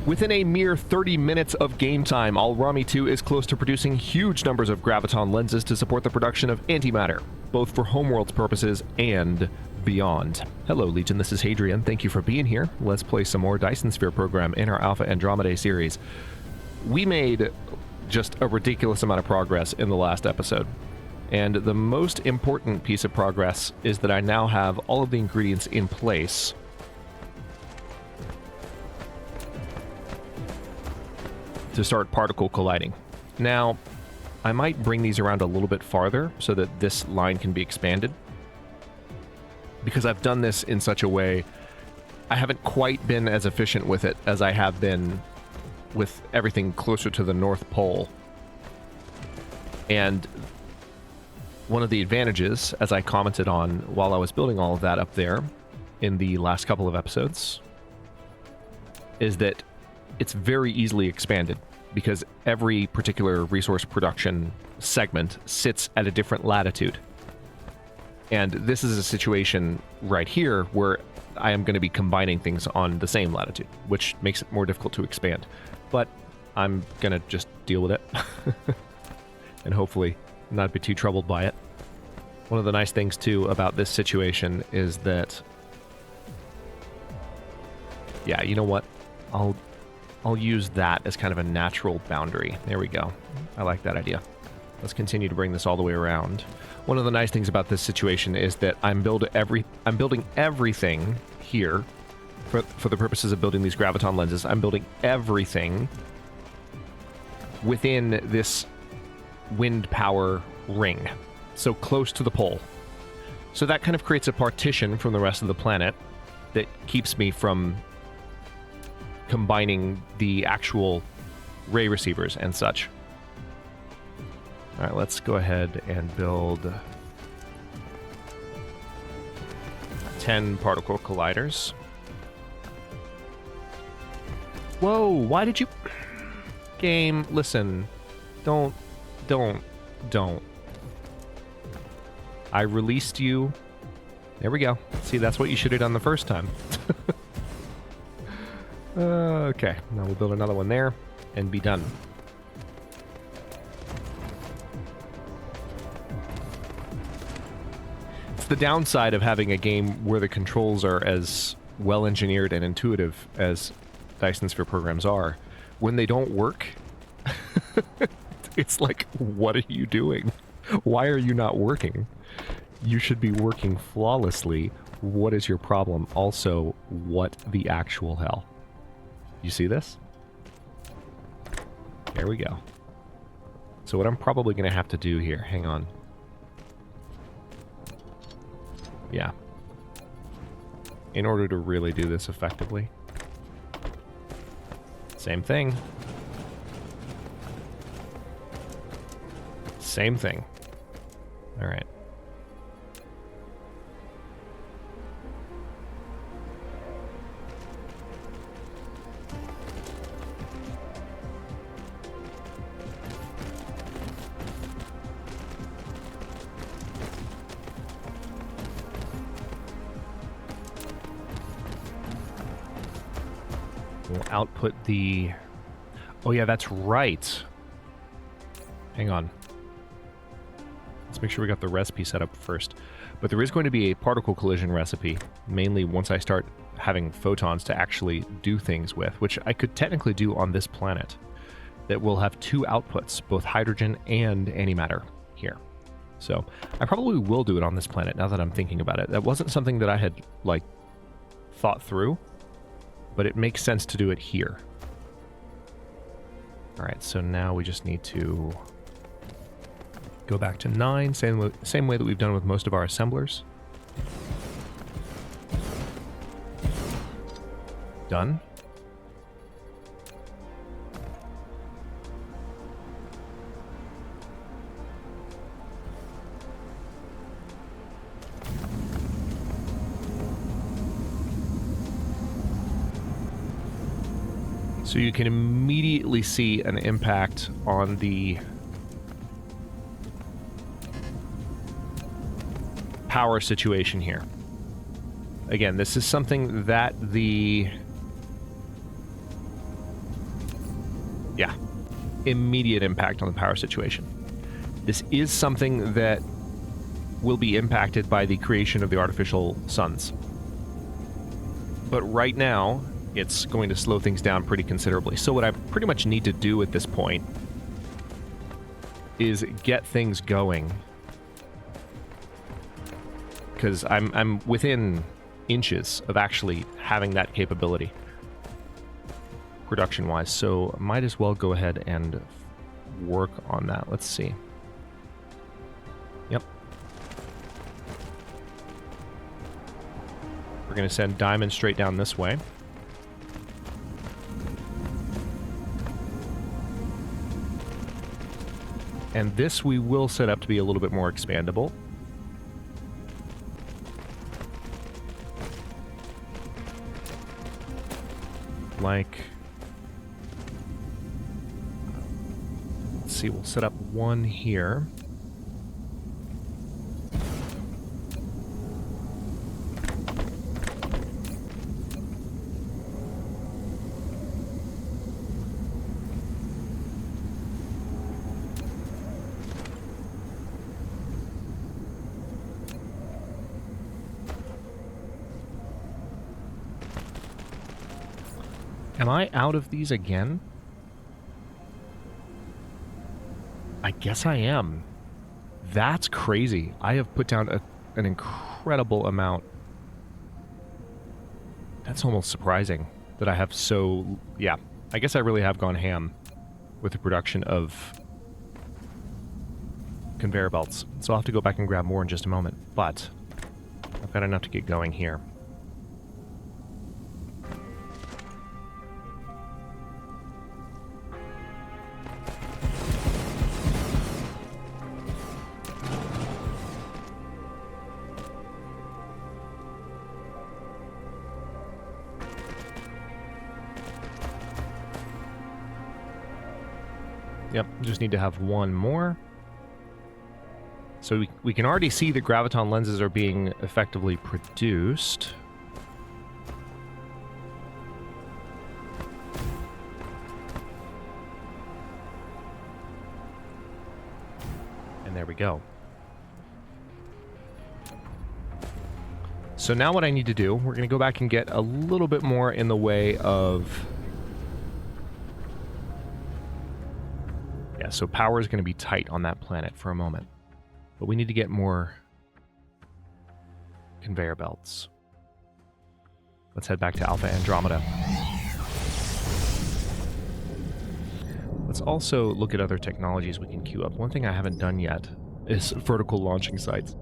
Within a mere 30 minutes of game time, Alrami 2 is close to producing huge numbers of graviton lenses to support the production of antimatter, both for homeworlds purposes and beyond. Hello Legion, this is Hadrian. Thank you for being here. Let's play some more Dyson Sphere Program in our Alpha Andromedae series. We made just a ridiculous amount of progress in the last episode. And the most important piece of progress is that I now have all of the ingredients in place to start particle colliding. Now, I might bring these around a little bit farther so that this line can be expanded, because I've done this in such a way, I haven't quite been as efficient with it as I have been with everything closer to the North Pole. And one of the advantages, as I commented on while I was building all of that up there in the last couple of episodes, is that it's very easily expanded because every particular resource production segment sits at a different latitude. And this is a situation right here where I am going to be combining things on the same latitude, which makes it more difficult to expand. But I'm going to just deal with it and hopefully not be too troubled by it. One of the nice things too about this situation is that, yeah, you know what? I'll use that as kind of a natural boundary. There we go. I like that idea. Let's continue to bring this all the way around. One of the nice things about this situation is that I'm building everything here for the purposes of building these graviton lenses. I'm building everything within this wind power ring, so close to the pole. So that kind of creates a partition from the rest of the planet that keeps me from combining the actual ray receivers and such. All right, let's go ahead and build 10 particle colliders. Whoa, why did you... Game, listen. Don't. I released you. There we go. See, that's what you should have done the first time. Okay, now we'll build another one there and be done. It's the downside of having a game where the controls are as well engineered and intuitive as Dyson Sphere programs are. When they don't work, it's like, what are you doing? Why are you not working? You should be working flawlessly. What is your problem? Also, what the actual hell? You see this? There we go. So what I'm probably going to have to do here, hang on. Yeah. In order to really do this effectively. Same thing. Same thing. All right. We'll output the... Oh yeah, that's right. Hang on. Let's make sure we got the recipe set up first. But there is going to be a particle collision recipe, mainly once I start having photons to actually do things with, which I could technically do on this planet, that will have two outputs, both hydrogen and antimatter here. So I probably will do it on this planet now that I'm thinking about it. That wasn't something that I had, like, thought through, but it makes sense to do it here. Alright, so now we just need to go back to 9, same way that we've done with most of our assemblers. Done. So you can immediately see an impact on the power situation here. Again, this is something that the yeah, immediate impact on the power situation. This is something that will be impacted by the creation of the artificial suns. But right now, it's going to slow things down pretty considerably. So what I pretty much need to do at this point is get things going. Because I'm within inches of actually having that capability, production-wise. So might as well go ahead and work on that. Let's see. Yep. We're going to send diamond straight down this way. And this we will set up to be a little bit more expandable. Like, let's see, we'll set up one here. Am I out of these again? I guess I am. That's crazy. I have put down an incredible amount. That's almost surprising that I have so... Yeah, I guess I really have gone ham with the production of conveyor belts. So I'll have to go back and grab more in just a moment. But I've got enough to get going here. Yep, just need to have one more. So we can already see that graviton lenses are being effectively produced. And there we go. So now what I need to do, we're going to go back and get a little bit more in the way of... Yeah, so power is going to be tight on that planet for a moment. But we need to get more conveyor belts. Let's head back to Alpha Andromeda. Let's also look at other technologies we can queue up. One thing I haven't done yet is vertical launching sites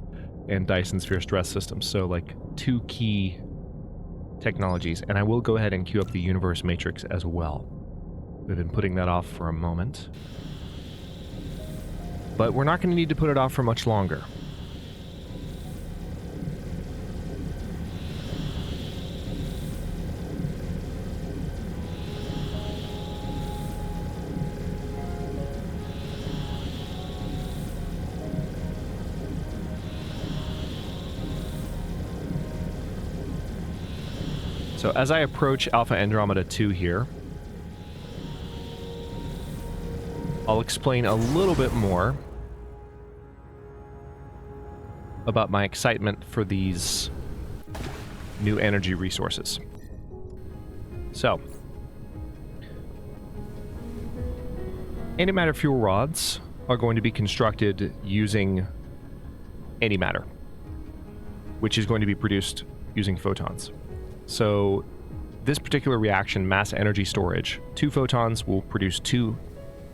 and Dyson Sphere stress systems. So, like, two key technologies. And I will go ahead and queue up the universe matrix as well. We've been putting that off for a moment. But we're not going to need to put it off for much longer. So as I approach Alpha Andromeda 2 here, I'll explain a little bit more about my excitement for these new energy resources. So, antimatter fuel rods are going to be constructed using antimatter, which is going to be produced using photons. So, this particular reaction, mass energy storage, 2 photons will produce 2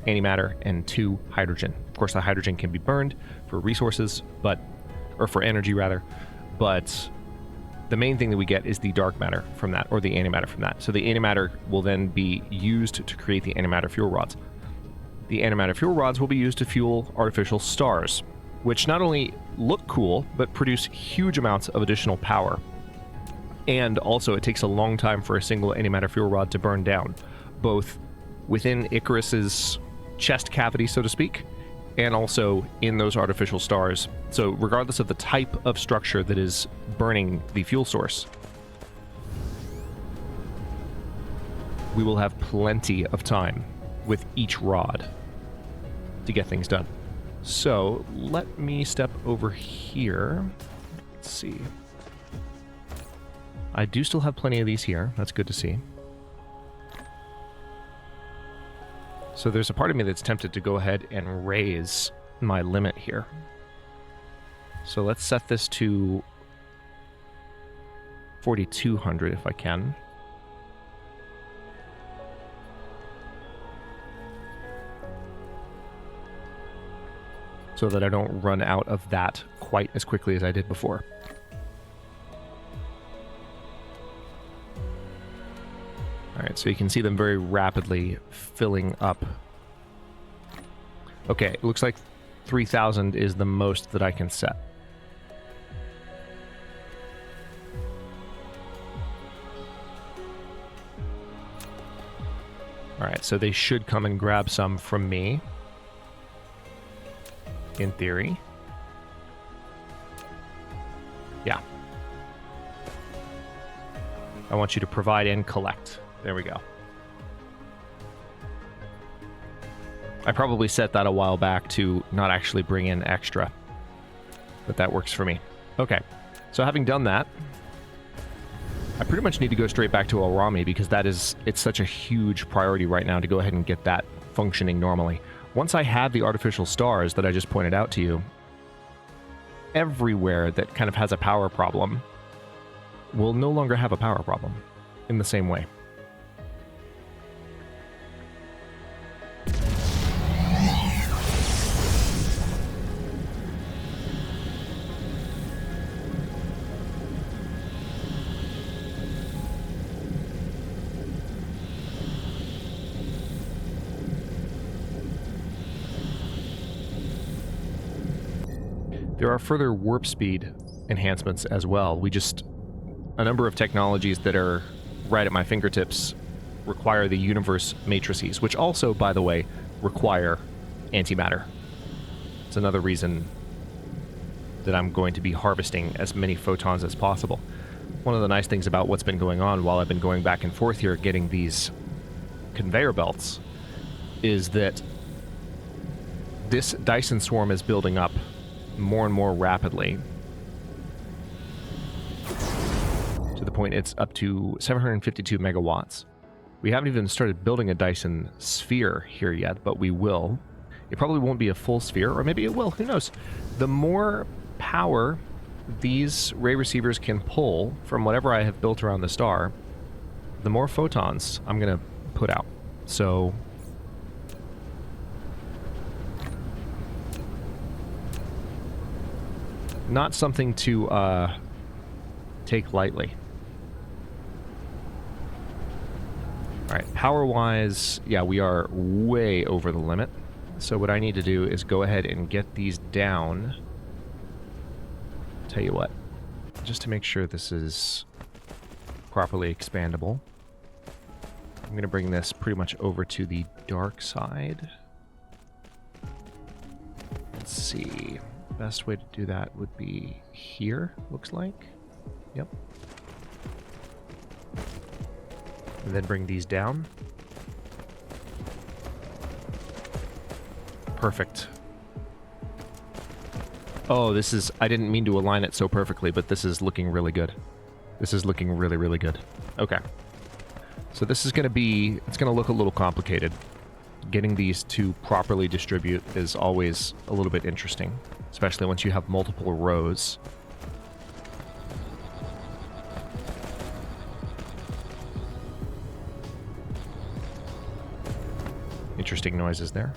antimatter and 2 hydrogen. Of course, the hydrogen can be burned for resources, or for energy rather, but the main thing that we get is the dark matter from that, or the antimatter from that. So the antimatter will then be used to create the antimatter fuel rods. The antimatter fuel rods will be used to fuel artificial stars, which not only look cool, but produce huge amounts of additional power. And also, it takes a long time for a single antimatter fuel rod to burn down, both within Icarus's chest cavity, so to speak, and also in those artificial stars. So regardless of the type of structure that is burning the fuel source, we will have plenty of time with each rod to get things done. So let me step over here. Let's see. I do still have plenty of these here. That's good to see. So there's a part of me that's tempted to go ahead and raise my limit here. So let's set this to 4,200 if I can. So that I don't run out of that quite as quickly as I did before. Alright, so you can see them very rapidly filling up. Okay, it looks like 3,000 is the most that I can set. Alright, so they should come and grab some from me. In theory. Yeah. I want you to provide and collect. There we go. I probably set that a while back to not actually bring in extra. But that works for me. Okay. So having done that, I pretty much need to go straight back to Alrami because it's such a huge priority right now to go ahead and get that functioning normally. Once I have the artificial stars that I just pointed out to you, everywhere that kind of has a power problem will no longer have a power problem in the same way. There are further warp speed enhancements as well. A number of technologies that are right at my fingertips require the universe matrices, which also, by the way, require antimatter. It's another reason that I'm going to be harvesting as many photons as possible. One of the nice things about what's been going on while I've been going back and forth here getting these conveyor belts is that this Dyson swarm is building up more and more rapidly to the point it's up to 752 megawatts. We haven't even started building a Dyson Sphere here yet, but we will. It probably won't be a full sphere, or maybe it will, who knows. The more power these ray receivers can pull from whatever I have built around the star, the more photons I'm going to put out. So not something to take lightly. Alright, power-wise, yeah, we are way over the limit. So what I need to do is go ahead and get these down. Tell you what, just to make sure this is properly expandable, I'm going to bring this pretty much over to the dark side. Let's see. Best way to do that would be here, looks like. Yep. And then bring these down. Perfect. Oh, this is... I didn't mean to align it so perfectly, but this is looking really good. This is looking really, really good. Okay. So this is going to be... It's going to look a little complicated. Getting these to properly distribute is always a little bit interesting, especially once you have multiple rows. Interesting noises there.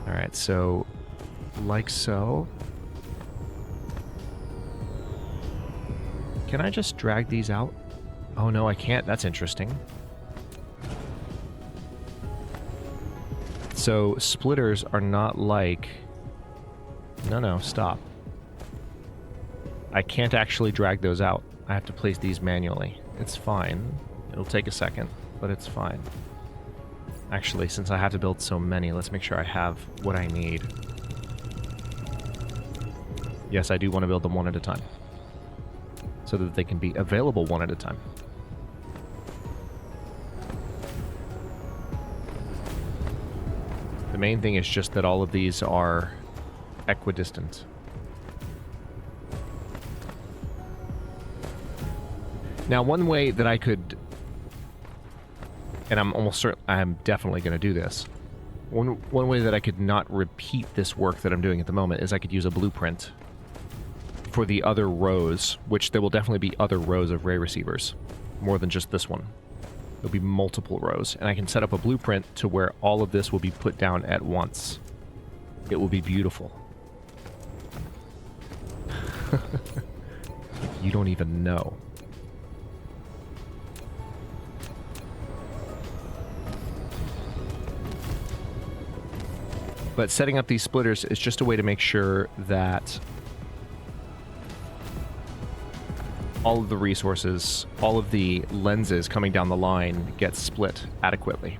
Alright, so like so. Can I just drag these out? Oh no, I can't. That's interesting. So splitters are not like... No, stop. I can't actually drag those out. I have to place these manually. It's fine. It'll take a second, but it's fine. Actually, since I have to build so many, let's make sure I have what I need. Yes, I do want to build them one at a time, so that they can be available one at a time. The main thing is just that all of these are equidistant. Now, one way that I could, and I'm almost certain, I'm definitely going to do this. One way that I could not repeat this work that I'm doing at the moment is I could use a blueprint for the other rows, which there will definitely be other rows of ray receivers, more than just this one. There'll be multiple rows, and I can set up a blueprint to where all of this will be put down at once. It will be beautiful. You don't even know. But setting up these splitters is just a way to make sure that all of the resources, all of the lenses coming down the line get split adequately.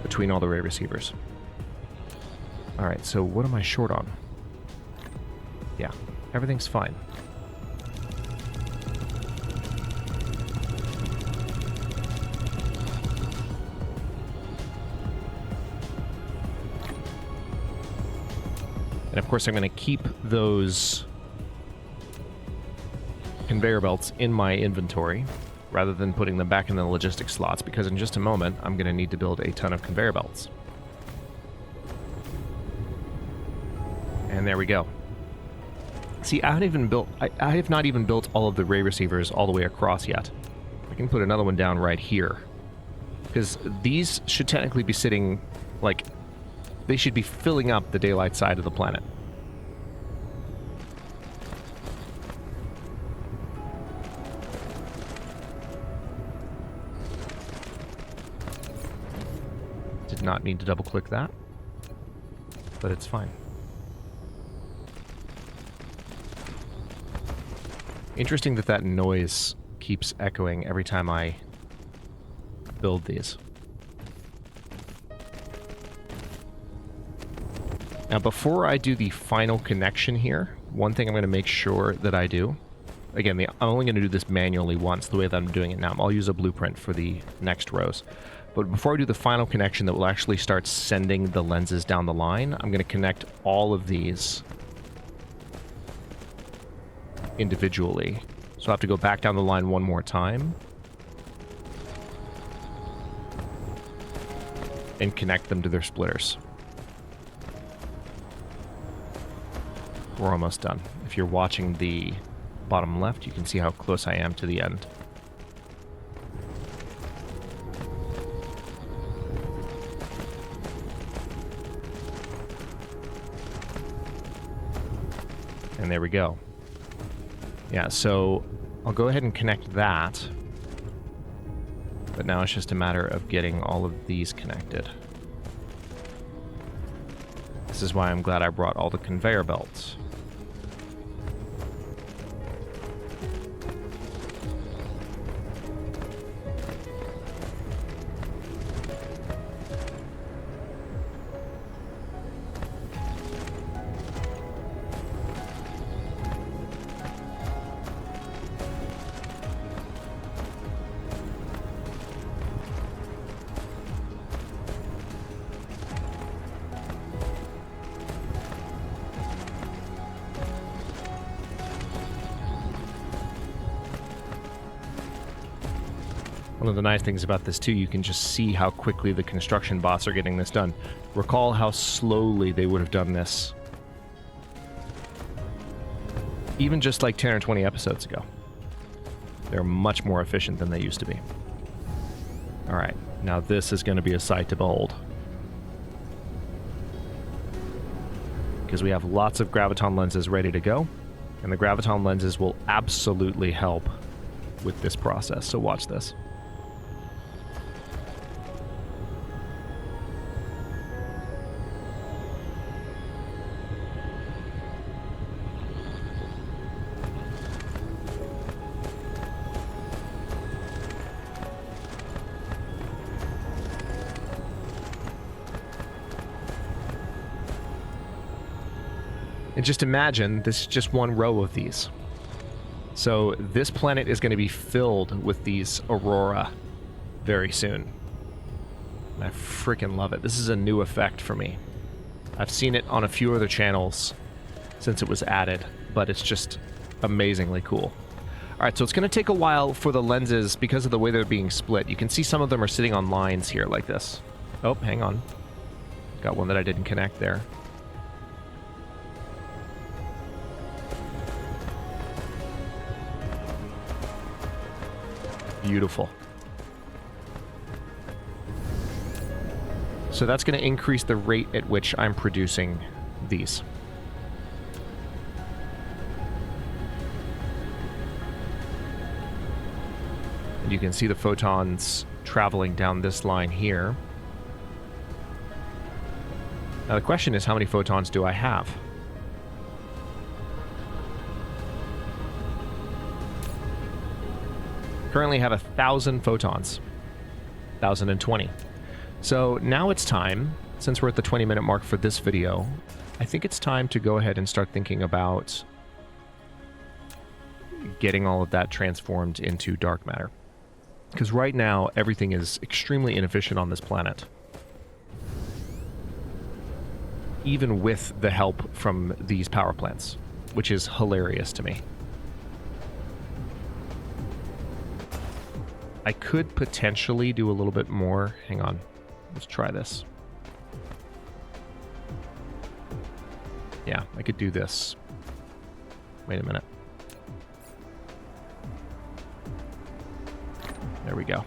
Between all the ray receivers. Alright, so what am I short on? Yeah, everything's fine. And of course I'm going to keep those conveyor belts in my inventory rather than putting them back in the logistics slots, because in just a moment I'm going to need to build a ton of conveyor belts. And there we go. See, I have not even built all of the ray receivers all the way across yet. I can put another one down right here, because these should technically be sitting, like, they should be filling up the daylight side of the planet. Did not mean to double click that, but it's fine. Interesting that that noise keeps echoing every time I build these. Now, before I do the final connection here, one thing I'm going to make sure that I do, again, I'm only going to do this manually once, the way that I'm doing it now. I'll use a blueprint for the next rows. But before I do the final connection that will actually start sending the lenses down the line, I'm going to connect all of these individually. So I'll have to go back down the line one more time and connect them to their splitters. We're almost done. If you're watching the bottom left, you can see how close I am to the end. And there we go. Yeah, so I'll go ahead and connect that. But now it's just a matter of getting all of these connected. This is why I'm glad I brought all the conveyor belts. One of the nice things about this too, you can just see how quickly the construction bots are getting this done. Recall how slowly they would have done this even just like 10 or 20 episodes ago. They're much more efficient than they used to be. Alright, now this is going to be a sight to behold. Because we have lots of graviton lenses ready to go, and the graviton lenses will absolutely help with this process, so watch this. And just imagine, this is just one row of these. So this planet is going to be filled with these aurora very soon. And I freaking love it. This is a new effect for me. I've seen it on a few other channels since it was added, but it's just amazingly cool. All right, so it's going to take a while for the lenses because of the way they're being split. You can see some of them are sitting on lines here like this. Oh, hang on. Got one that I didn't connect there. Beautiful. So that's going to increase the rate at which I'm producing these. And you can see the photons traveling down this line here. Now the question is, how many photons do I have? Currently have 1,000 photons. 1,020. So now it's time, since we're at the 20-minute mark for this video, I think it's time to go ahead and start thinking about getting all of that transformed into dark matter. Because right now, everything is extremely inefficient on this planet. Even with the help from these power plants, which is hilarious to me. I could potentially do a little bit more. Hang on. Let's try this. Yeah, I could do this. Wait a minute. There we go.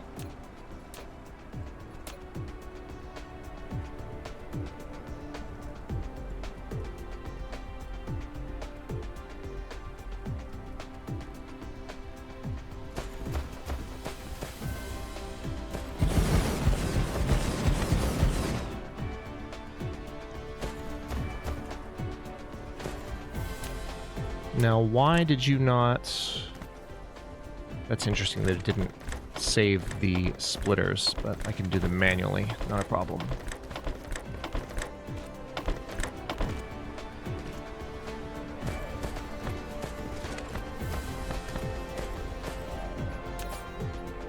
Now, why did you not... That's interesting that it didn't save the splitters, but I can do them manually, not a problem.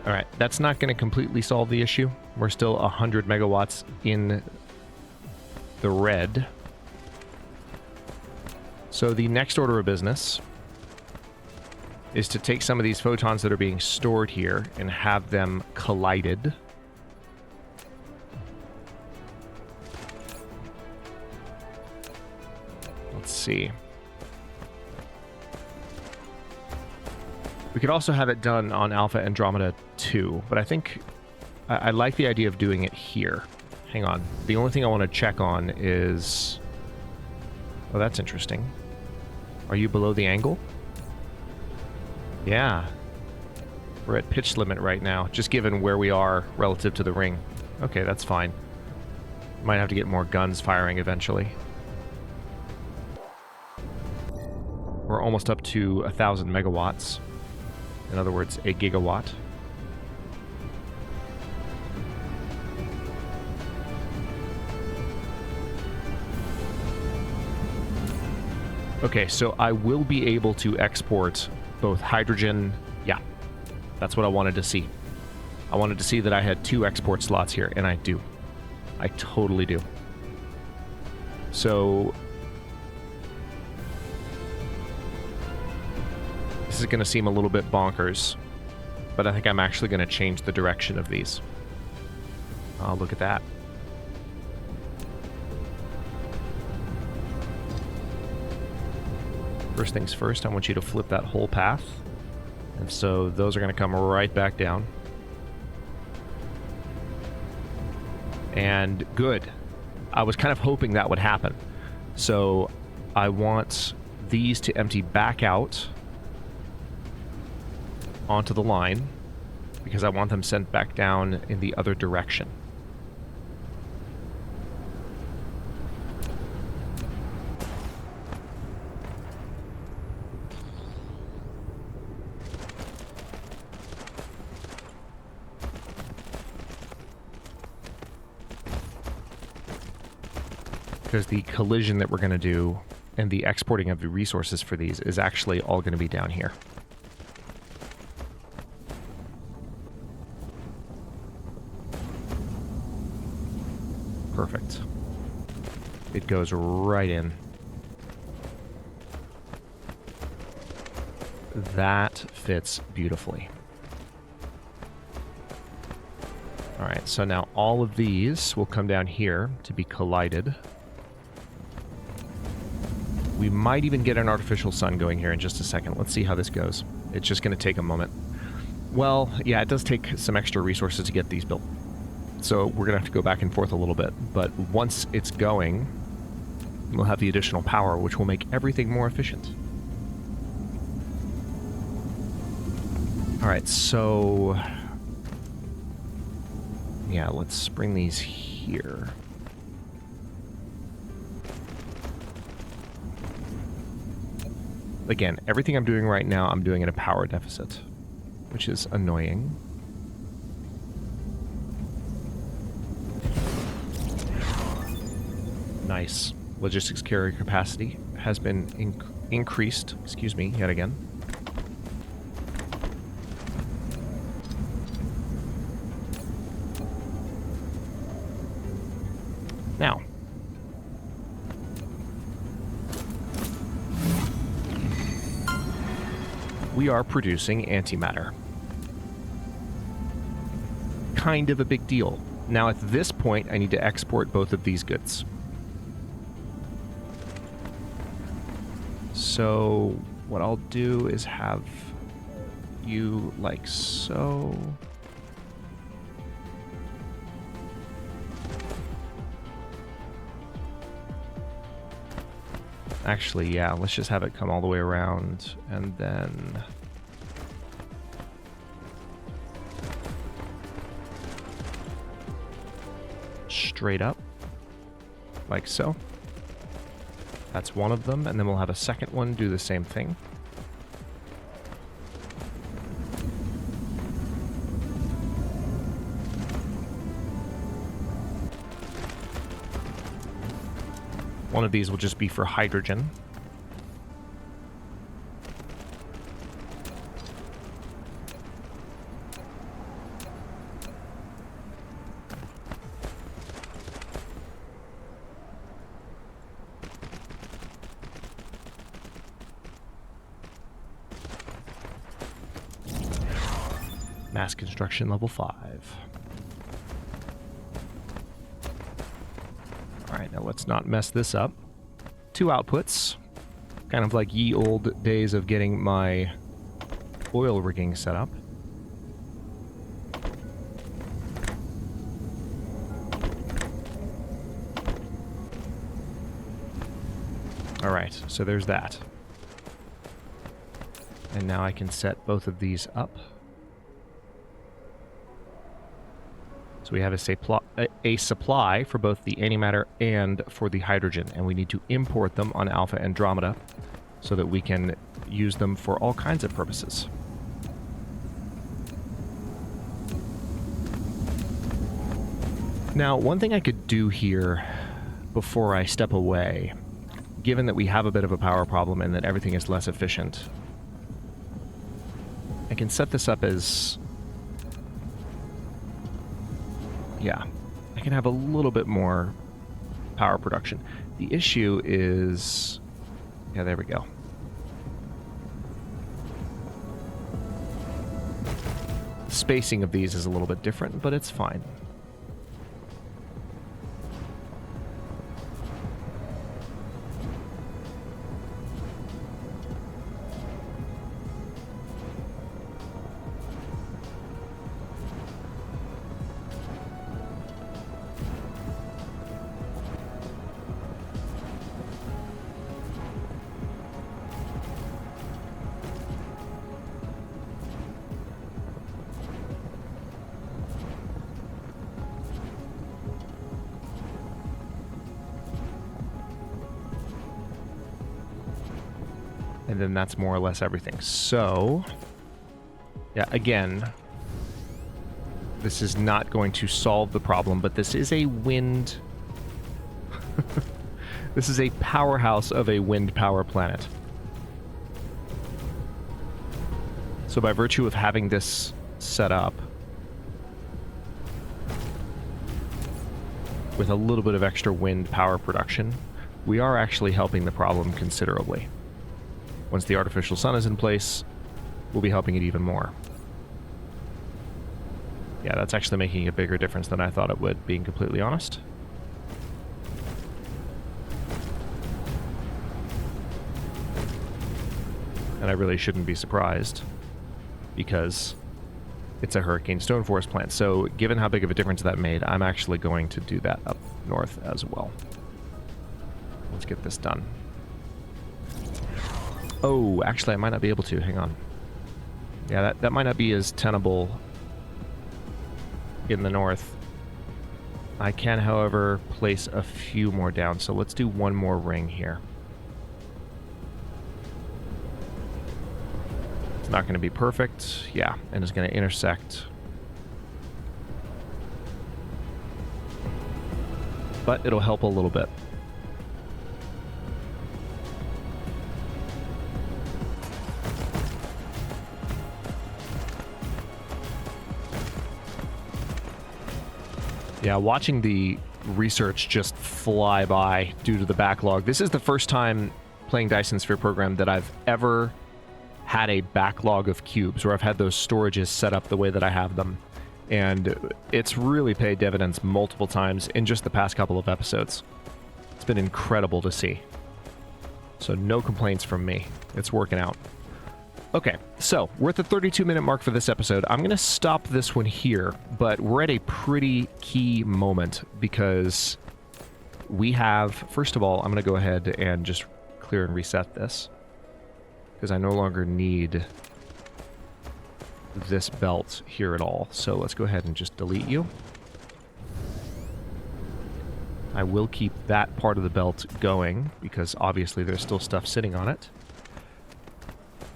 Alright, that's not going to completely solve the issue. We're still 100 megawatts in the red. So the next order of business is to take some of these photons that are being stored here and have them collided. Let's see. We could also have it done on Alpha Andromeda 2, but I think I like the idea of doing it here. Hang on. The only thing I want to check on is... Oh, that's interesting. Are you below the angle? Yeah. We're at pitch limit right now, just given where we are relative to the ring. Okay, that's fine. Might have to get more guns firing eventually. We're almost up to 1,000 megawatts. In other words, a gigawatt. Okay, so I will be able to export both hydrogen... Yeah, that's what I wanted to see. I wanted to see that I had 2 export slots here, and I do. I totally do. So... This is going to seem a little bit bonkers, but I think I'm actually going to change the direction of these. Oh, look at that. First things first, I want you to flip that whole path. And so those are going to come right back down. And good. I was kind of hoping that would happen. So I want these to empty back out onto the line because I want them sent back down in the other direction. Because the collision that we're going to do and the exporting of the resources for these is actually all going to be down here. Perfect. It goes right in. That fits beautifully. Alright, so now all of these will come down here to be collided. We might even get an artificial sun going here in just a second. Let's see how this goes. It's just going to take a moment. Well, yeah, it does take some extra resources to get these built. So we're going to have to go back and forth a little bit. But once it's going, we'll have the additional power, which will make everything more efficient. Alright, so... yeah, let's bring these here. Again, everything I'm doing right now, I'm doing at a power deficit, which is annoying. Nice. Logistics carrier capacity has been increased, excuse me, yet again. Now, we are producing antimatter. Kind of a big deal. Now at this point, I need to export both of these goods. So what I'll do is have you like so. Actually, yeah, let's just have it come all the way around, and then... straight up, like so. That's one of them, and then we'll have a second one do the same thing. One of these will just be for hydrogen. Mass construction level 5. Alright, now let's not mess this up. 2 outputs. Kind of like ye old days of getting my oil rigging set up. Alright, so there's that. And now I can set both of these up. So we have a supply for both the antimatter and for the hydrogen, and we need to import them on Alpha Andromeda so that we can use them for all kinds of purposes. Now, one thing I could do here before I step away, given that we have a bit of a power problem and that everything is less efficient, I can set this up as... yeah, I can have a little bit more power production. The issue is... yeah, there we go. The spacing of these is a little bit different, but it's fine. And then that's more or less everything. So, yeah, again, this is not going to solve the problem, but this is a wind... this is a powerhouse of a wind power planet. So by virtue of having this set up, with a little bit of extra wind power production, we are actually helping the problem considerably. Once the artificial sun is in place, we'll be helping it even more. Yeah, that's actually making a bigger difference than I thought it would, being completely honest. And I really shouldn't be surprised, because it's a Hurricane Stoneforest plant. So given how big of a difference that made, I'm actually going to do that up north as well. Let's get this done. Oh, actually I might not be able to. Hang on. Yeah, that might not be as tenable in the north. I can, however, place a few more down. So let's do one more ring here. It's not going to be perfect. Yeah, and it's going to intersect. But it'll help a little bit. Yeah, watching the research just fly by due to the backlog. This is the first time playing Dyson Sphere Program that I've ever had a backlog of cubes, where I've had those storages set up the way that I have them. And it's really paid dividends multiple times in just the past couple of episodes. It's been incredible to see. So no complaints from me. It's working out. Okay, so we're at the 32-minute mark for this episode. I'm going to stop this one here, but we're at a pretty key moment because we have, first of all, I'm going to go ahead and just clear and reset this, because I no longer need this belt here at all. So let's go ahead and just delete you. I will keep that part of the belt going because obviously there's still stuff sitting on it.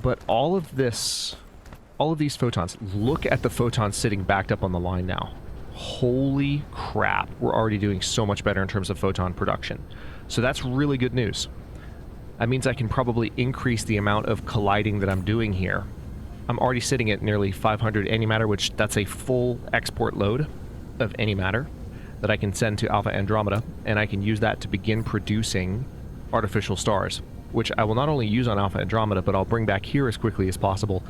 But all of these photons, look at the photons sitting backed up on the line now. Holy crap, we're already doing so much better in terms of photon production. So that's really good news. That means I can probably increase the amount of colliding that I'm doing here. I'm already sitting at nearly 500 antimatter, which that's a full export load of antimatter that I can send to Alpha Andromeda, and I can use that to begin producing artificial stars, which I will not only use on Alpha Andromeda, but I'll bring back here as quickly as possible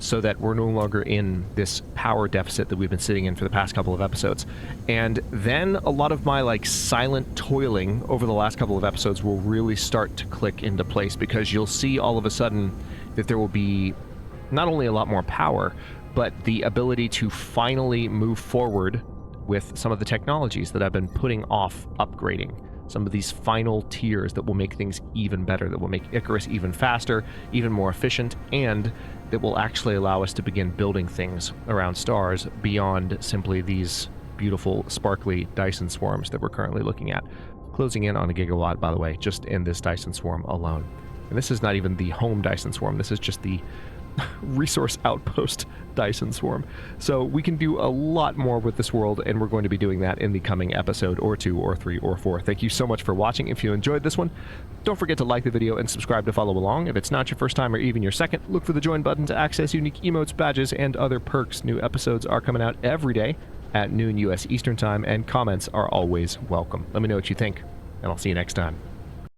so that we're no longer in this power deficit that we've been sitting in for the past couple of episodes. And then a lot of my silent toiling over the last couple of episodes will really start to click into place, because you'll see all of a sudden that there will be not only a lot more power, but the ability to finally move forward with some of the technologies that I've been putting off upgrading. Some of these final tiers that will make things even better, that will make Icarus even faster, even more efficient, and that will actually allow us to begin building things around stars beyond simply these beautiful, sparkly Dyson swarms that we're currently looking at. Closing in on a gigawatt, by the way, just in this Dyson swarm alone. And this is not even the home Dyson swarm, this is just the resource outpost Dyson swarm. So we can do a lot more with this world, and we're going to be doing that in the coming episode or 2 or 3 or 4. Thank you so much for watching. If you enjoyed this one, don't forget to like the video and subscribe to follow along. If it's not your first time or even your second, look for the join button to access unique emotes, badges, and other perks. New episodes are coming out every day at noon US Eastern Time, and comments are always welcome. Let me know what you think, and I'll see you next time.